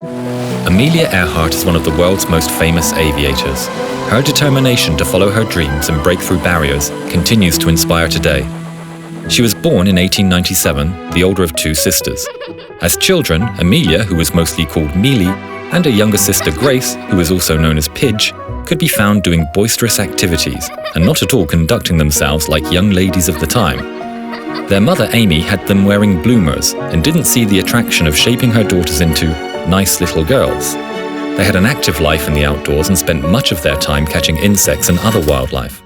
Amelia Earhart is one of the world's most famous aviators. Her determination to follow her dreams and break through barriers continues to inspire today. She was born in 1897, the older of two sisters. As children, Amelia, who was mostly called Mealy, and her younger sister Grace, who was also known as Pidge, could be found doing boisterous activities and not at all conducting themselves like young ladies of the time. Their mother Amy had them wearing bloomers and didn't see the attraction of shaping her daughters into nice little girls. They had an active life in the outdoors and spent much of their time catching insects and other wildlife.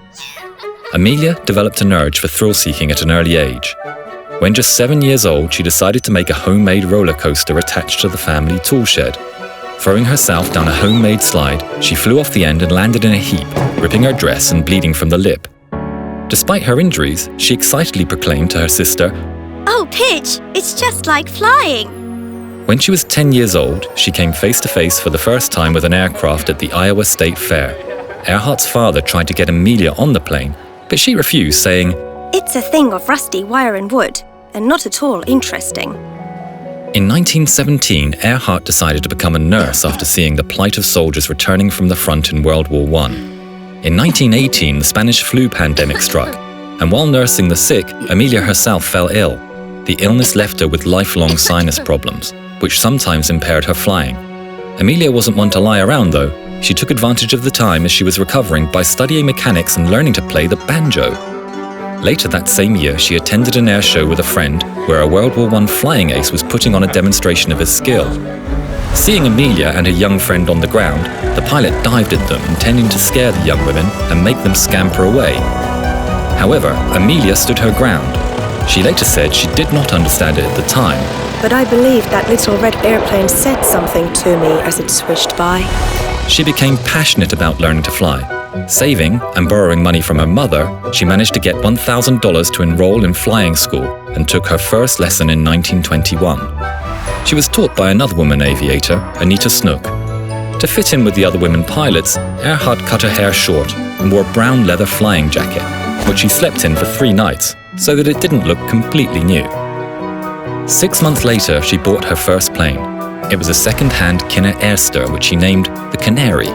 Amelia developed an urge for thrill-seeking at an early age. When just 7 years old, she decided to make a homemade roller coaster attached to the family tool shed. Throwing herself down a homemade slide, she flew off the end and landed in a heap, ripping her dress and bleeding from the lip. Despite her injuries, she excitedly proclaimed to her sister, "Oh, Pidge, it's just like flying." When she was 10 years old, she came face to face for the first time with an aircraft at the Iowa State Fair. Earhart's father tried to get Amelia on the plane, but she refused, saying, "It's a thing of rusty wire and wood, and not at all interesting." In 1917, Earhart decided to become a nurse after seeing the plight of soldiers returning from the front in World War I. In 1918, the Spanish flu pandemic struck, and while nursing the sick, Amelia herself fell ill. The illness left her with lifelong sinus problems, which sometimes impaired her flying. Amelia wasn't one to lie around, though. She took advantage of the time as she was recovering by studying mechanics and learning to play the banjo. Later that same year, she attended an air show with a friend where a World War I flying ace was putting on a demonstration of his skill. Seeing Amelia and her young friend on the ground, the pilot dived at them, intending to scare the young women and make them scamper away. However, Amelia stood her ground. She later said she did not understand it at the time. "But I believe that little red airplane said something to me as it swished by." She became passionate about learning to fly. Saving and borrowing money from her mother, she managed to get $1,000 to enroll in flying school and took her first lesson in 1921. She was taught by another woman aviator, Anita Snook. To fit in with the other women pilots, Earhart cut her hair short and wore a brown leather flying jacket, which she slept in for 3 nights, so that it didn't look completely new. 6 months later, she bought her first plane. It was a second-hand Kinner Airster, which she named the Canary.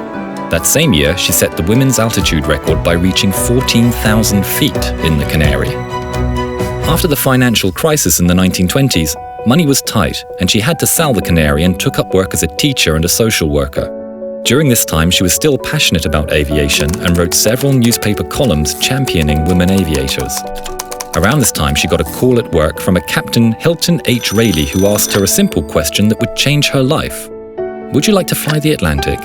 That same year, she set the women's altitude record by reaching 14,000 feet in the Canary. After the financial crisis in the 1920s, money was tight, and she had to sell the Canary and took up work as a teacher and a social worker. During this time, she was still passionate about aviation and wrote several newspaper columns championing women aviators. Around this time, she got a call at work from a Captain Hilton H. Rayleigh who asked her a simple question that would change her life. "Would you like to fly the Atlantic?"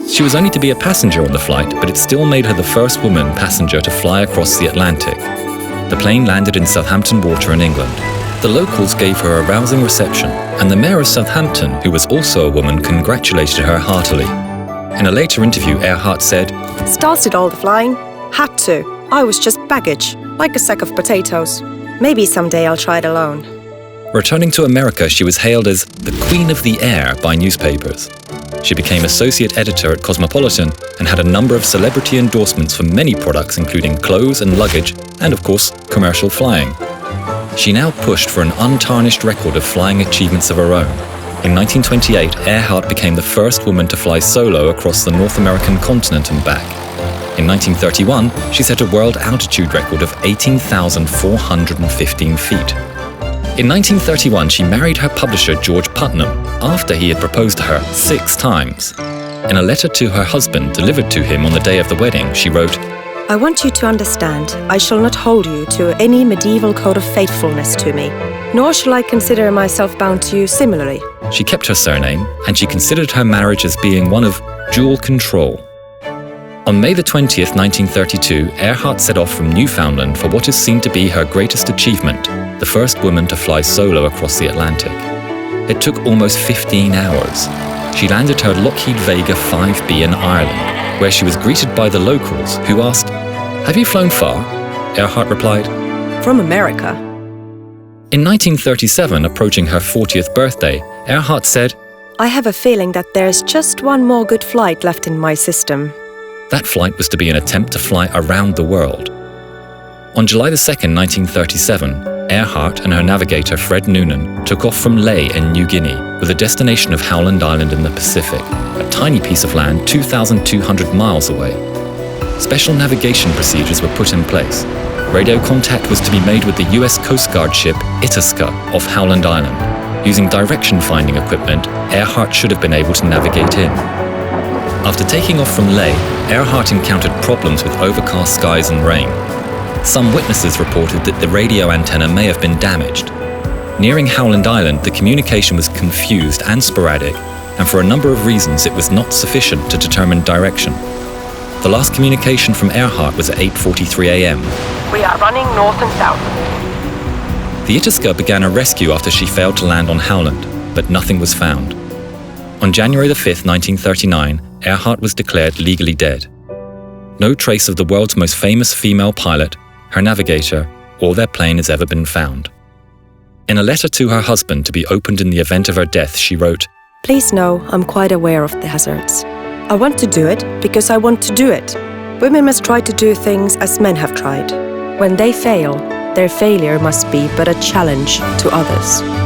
She was only to be a passenger on the flight, but it still made her the first woman passenger to fly across the Atlantic. The plane landed in Southampton Water in England. The locals gave her a rousing reception, and the mayor of Southampton, who was also a woman, congratulated her heartily. In a later interview, Earhart said, "Started all the flying. Had to. I was just baggage, like a sack of potatoes. Maybe someday I'll try it alone." Returning to America, she was hailed as the Queen of the Air by newspapers. She became associate editor at Cosmopolitan and had a number of celebrity endorsements for many products, including clothes and luggage, and of course, commercial flying. She now pushed for an untarnished record of flying achievements of her own. In 1928, Earhart became the first woman to fly solo across the North American continent and back. In 1931, she set a world altitude record of 18,415 feet. In 1931, she married her publisher George Putnam after he had proposed to her 6 times. In a letter to her husband delivered to him on the day of the wedding, she wrote, "I want you to understand, I shall not hold you to any medieval code of faithfulness to me, nor shall I consider myself bound to you similarly." She kept her surname, and she considered her marriage as being one of dual control. On May the 20th, 1932, Earhart set off from Newfoundland for what is seen to be her greatest achievement, the first woman to fly solo across the Atlantic. It took almost 15 hours. She landed her Lockheed Vega 5B in Ireland, where she was greeted by the locals, who asked, "Have you flown far?" Earhart replied, "From America." In 1937, approaching her 40th birthday, Earhart said, "I have a feeling that there's just one more good flight left in my system." That flight was to be an attempt to fly around the world. On July 2, 1937, Earhart and her navigator Fred Noonan took off from Lae in New Guinea with a destination of Howland Island in the Pacific, a tiny piece of land 2,200 miles away. Special navigation procedures were put in place. Radio contact was to be made with the US Coast Guard ship Itasca off Howland Island. Using direction-finding equipment, Earhart should have been able to navigate in. After taking off from Lae, Earhart encountered problems with overcast skies and rain. Some witnesses reported that the radio antenna may have been damaged. Nearing Howland Island, the communication was confused and sporadic, and for a number of reasons it was not sufficient to determine direction. The last communication from Earhart was at 8:43 a.m. We are running north and south. The Itasca began a rescue after she failed to land on Howland, but nothing was found. On January 5, 1939, Earhart was declared legally dead. No trace of the world's most famous female pilot, her navigator, or their plane has ever been found. In a letter to her husband to be opened in the event of her death, she wrote, Please know I'm quite aware of the hazards. I want to do it because I want to do it. Women must try to do things as men have tried. When they fail, their failure must be but a challenge to others.